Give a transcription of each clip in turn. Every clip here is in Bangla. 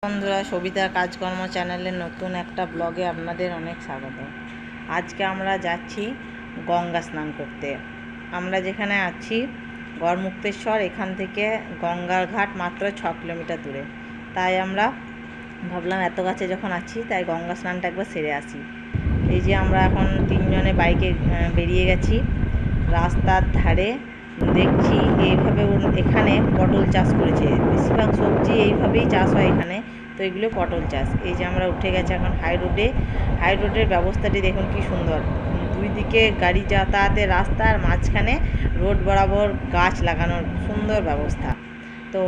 বন্ধুরা, সবিতা কাজকর্ম চ্যানেলের নতুন একটা ব্লগে আপনাদের অনেক স্বাগত। আজকে আমরা যাচ্ছি গঙ্গা স্নান করতে। আমরা যেখানে আছি গড়মুক্তেশ্বর, এখান থেকে গঙ্গার ঘাট মাত্র 6 কিলোমিটার দূরে। তাই আমরা ভাবলাম এত কাছে যখন আছি তাই গঙ্গা স্নানটা একবার সেরে আসি। এই যে আমরা এখন 3 জনে বাইকে বেরিয়ে গেছি। রাস্তার ধারে দেখছি এইভাবে এখানে পটল চাষ করেছে, বেশিরভাগ সবজি এইভাবেই চাষ হয় এখানে। তো এগুলো পটল চাষ। এই যে আমরা উঠে গেছি এখন হাই রোডের ব্যবস্থাটি দেখুন কি সুন্দর। দুই দিকে গাড়ি যাতায়াতের রাস্তা, আর মাঝখানে রোড বরাবর গাছ লাগানোর সুন্দর ব্যবস্থা। তো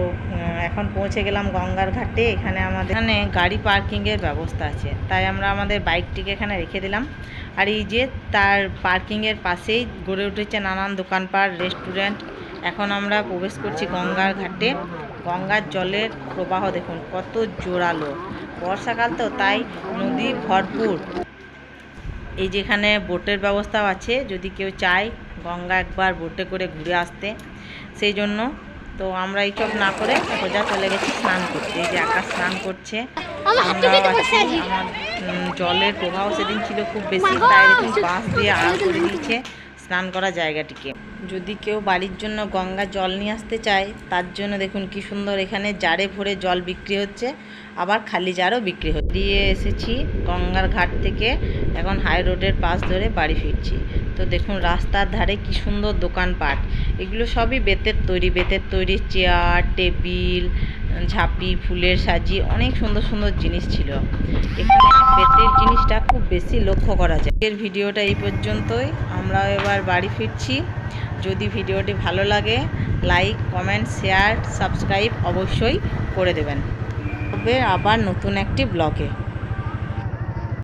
এখন পৌঁছে গেলাম গঙ্গার ঘাটে। এখানে গাড়ি পার্কিংয়ের ব্যবস্থা আছে, তাই আমরা আমাদের বাইকটিকে এখানে রেখে দিলাম। আর এই যে তার পার্কিংয়ের পাশেই গড়ে উঠেছে নানান দোকানপাট, রেস্টুরেন্ট। এখন আমরা প্রবেশ করছি গঙ্গার ঘাটে। গঙ্গার জলের প্রবাহ দেখুন কত জোরালো। বর্ষাকাল তো, তাই নদী ভরপুর। এই যেখানে বোটের ব্যবস্থাও আছে, যদি কেউ চায় গঙ্গা একবার বোটে করে ঘুরে আসতে, সেই জন্য। তো আমরা এইসব না করে সোজা চলে গেছি স্নান করতে। এই যে আকাশ স্নান করছে, আমরাও আছি। আমার জলের প্রবাহ সেদিন ছিল খুব বেশি, তাই এরকম বাঁশ দিয়ে আড়াল করে দিয়েছে স্নান করা জায়গাটিকে। যদি কেউ বাড়ির জন্য গঙ্গা জল নিয়ে আসতে চায়, তার জন্য দেখুন কি সুন্দর এখানে জারে ভরে জল বিক্রি হচ্ছে, আবার খালি জারও বিক্রি হচ্ছে। দিয়ে এসেছি গঙ্গার ঘাট থেকে, এখন হাই রোডের পাশ ধরে বাড়ি ফিরছি। তো দেখুন রাস্তার ধারে কি সুন্দর দোকানপাট। এগুলো সবই বেতের তৈরি চেয়ার, টেবিল, ঝাঁপি, ফুলের সাজি, অনেক সুন্দর সুন্দর জিনিস ছিল এখানে। বেতের জিনিসটা খুব বেশি লক্ষ্য করা যায়। এর ভিডিওটা এই পর্যন্তই। আমরাও এবার বাড়ি ফিরছি। যদি ভিডিওটি ভালো লাগে, লাইক, কমেন্ট, শেয়ার, সাবস্ক্রাইব অবশ্যই করে দেবেন। তবে আবার নতুন একটি ব্লগে।